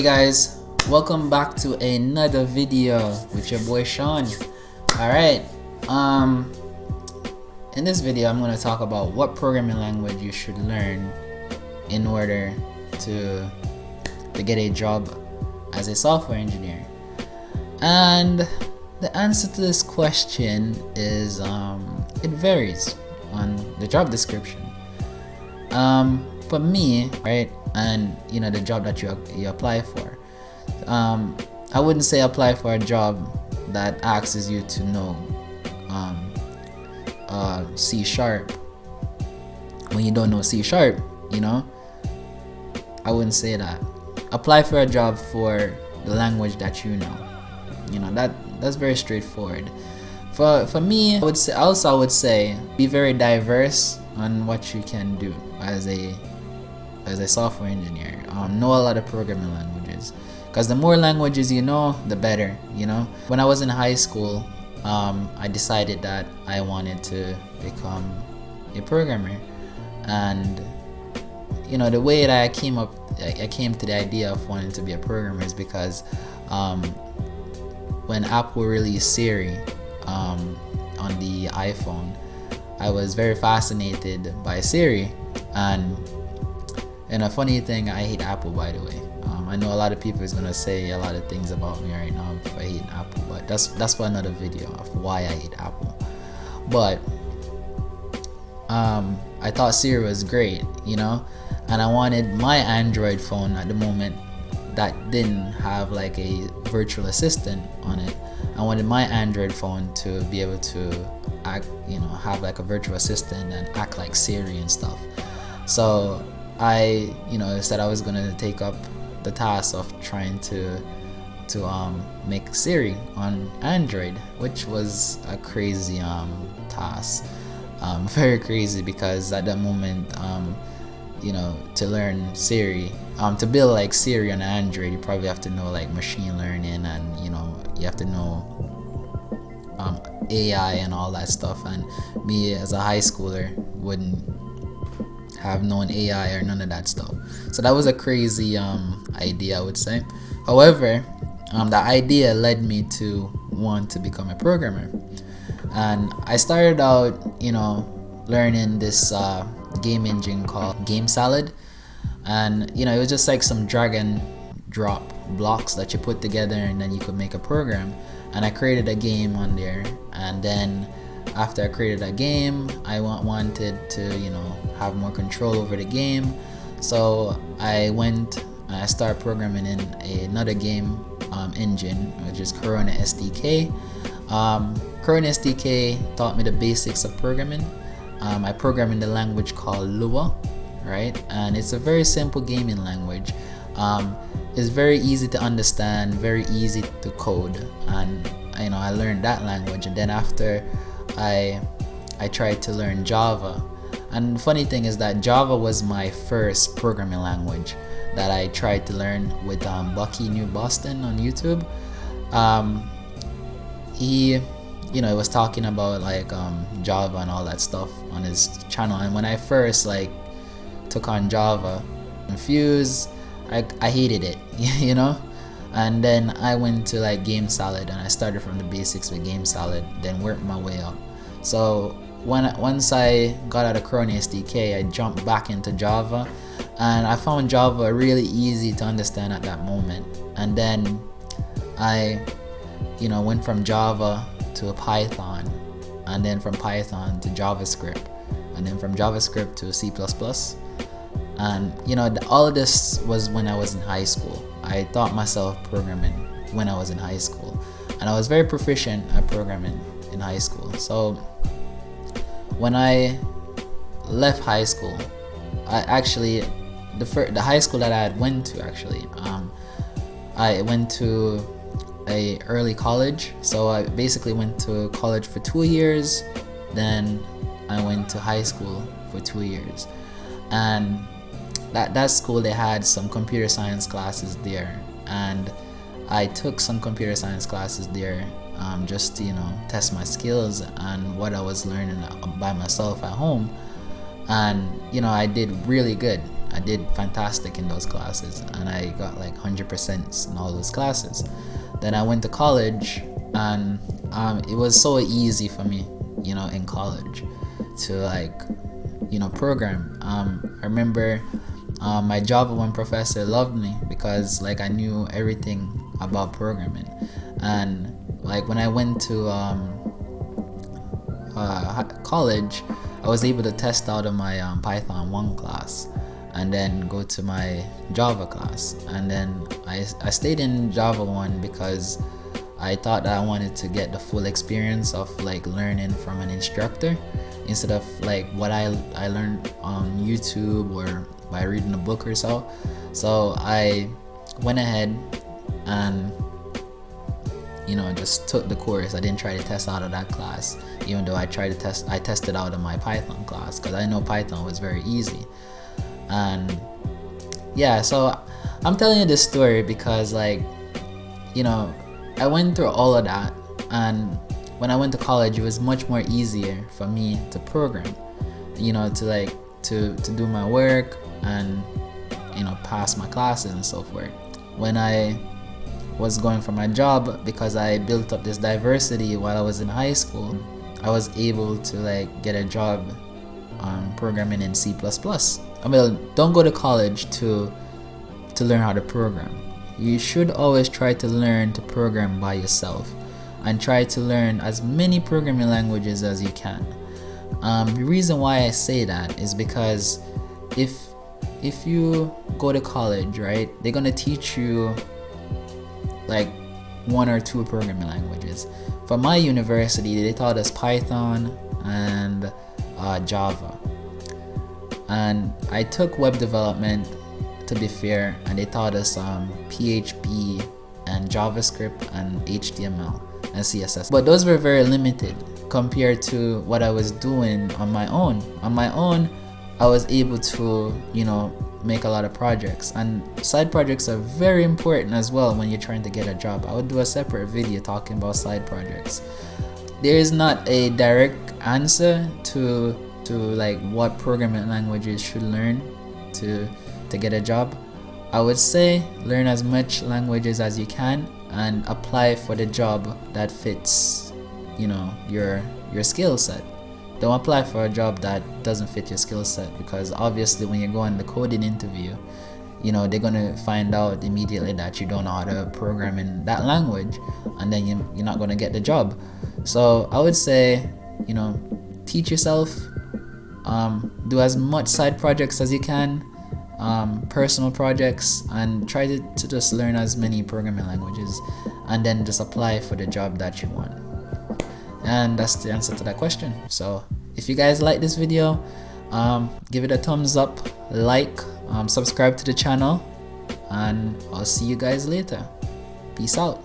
Hey guys, welcome back to another video with your boy Sean. Alright, in this video I'm going to talk about what programming language you should learn in order to get a job as a software engineer. And the answer to this question is it varies on the job description. For me, right, and the job that you apply for, I wouldn't say apply for a job that asks you to know C# when you don't know C#. I wouldn't say that. Apply for a job for the language that you know. That's very straightforward. For me, I would say be very diverse on what you can do as a software engineer. Know a lot of programming languages, because the more languages you know, the better. When I was in high school, I decided that I wanted to become a programmer, and the way that I came to the idea of wanting to be a programmer is because when Apple released Siri on the iPhone, I was very fascinated by Siri. And a funny thing, I hate Apple, by the way. I know a lot of people is gonna say a lot of things about me right now if I hate Apple, but that's for another video of why I hate Apple. But I thought Siri was great, and I wanted my Android phone at the moment that didn't have like a virtual assistant on it. I wanted my Android phone to be able to act, have like a virtual assistant and act like Siri and stuff. So I said I was gonna take up the task of trying to make Siri on Android, which was a crazy task, very crazy, because at that moment, to learn Siri, to build like Siri on Android, you probably have to know like machine learning, and you have to know AI and all that stuff. And me as a high schooler wouldn't have known AI or none of that stuff. So that was a crazy idea, I would say. However, the idea led me to want to become a programmer, and I started out learning this game engine called GameSalad, and it was just like some drag and drop blocks that you put together and then you could make a program. And I created a game on there, and then after I created a game, I wanted to have more control over the game. So I went and I started programming in another game engine, which is Corona SDK. Corona SDK taught me the basics of programming. I program in the language called Lua, right? And it's a very simple gaming language. It's very easy to understand, very easy to code, and I learned that language. And then after I tried to learn Java, and the funny thing is that Java was my first programming language that I tried to learn with Bucky New Boston on YouTube. He was talking about like Java and all that stuff on his channel, and when I first took on Java, confused, I hated it, and then I went to GameSalad, and I started from the basics with GameSalad, then worked my way up. So once I got out of Corona SDK, I jumped back into Java, and I found Java really easy to understand at that moment. And then I went from Java to Python, and then from Python to JavaScript, and then from JavaScript to C++. And all of this was when I was in high school. I taught myself programming when I was in high school, and I was very proficient at programming in high school. So when I left high school, I actually the high school that I had went to, I went to a early college. So I basically went to college for 2 years, then I went to high school for 2 years. And that school, they had some computer science classes there, and I took some computer science classes there just to test my skills and what I was learning by myself at home. And I did really good. I did fantastic in those classes, and I got like 100% in all those classes. Then I went to college, and it was so easy for me, in college to like, program. I remember my Java 1 professor loved me because like I knew everything about programming, and like when I went to college, I was able to test out of my Python 1 class and then go to my Java class, and then I stayed in Java 1 because I thought that I wanted to get the full experience of like learning from an instructor instead of like what I learned on YouTube or by reading a book or so. So I went ahead and just took the course. I didn't try to test out of that class, even though I tested out of my Python class because I know Python was very easy. And yeah, so I'm telling you this story because like, I went through all of that, and when I went to college, it was much more easier for me to program, to do my work and pass my classes and so forth. When I was going for my job, because I built up this diversity while I was in high school, I was able to like get a job programming in C++. I mean, don't go to college to learn how to program. You should always try to learn to program by yourself and try to learn as many programming languages as you can. The reason why I say that is because if you go to college, right, they're gonna teach you like 1 or 2 programming languages. For my university, they taught us Python and Java, and I took web development, to be fair, and they taught us PHP and JavaScript and HTML and CSS, but those were very limited compared to what I was doing on my own. On my own, I was able to make a lot of projects, and side projects are very important as well when you're trying to get a job. I would do a separate video talking about side projects. There is not a direct answer to like what programming languages should learn to get a job. I would say learn as much languages as you can and apply for the job that fits your skill set. Don't apply for a job that doesn't fit your skill set, because obviously when you go on the coding interview, they're gonna find out immediately that you don't know how to program in that language, and then you're not gonna get the job. So I would say, teach yourself, do as much side projects as you can, personal projects, and try to just learn as many programming languages, and then just apply for the job that you want. And that's the answer to that question. So if you guys like this video, give it a thumbs up, like, subscribe to the channel, and I'll see you guys later. Peace out.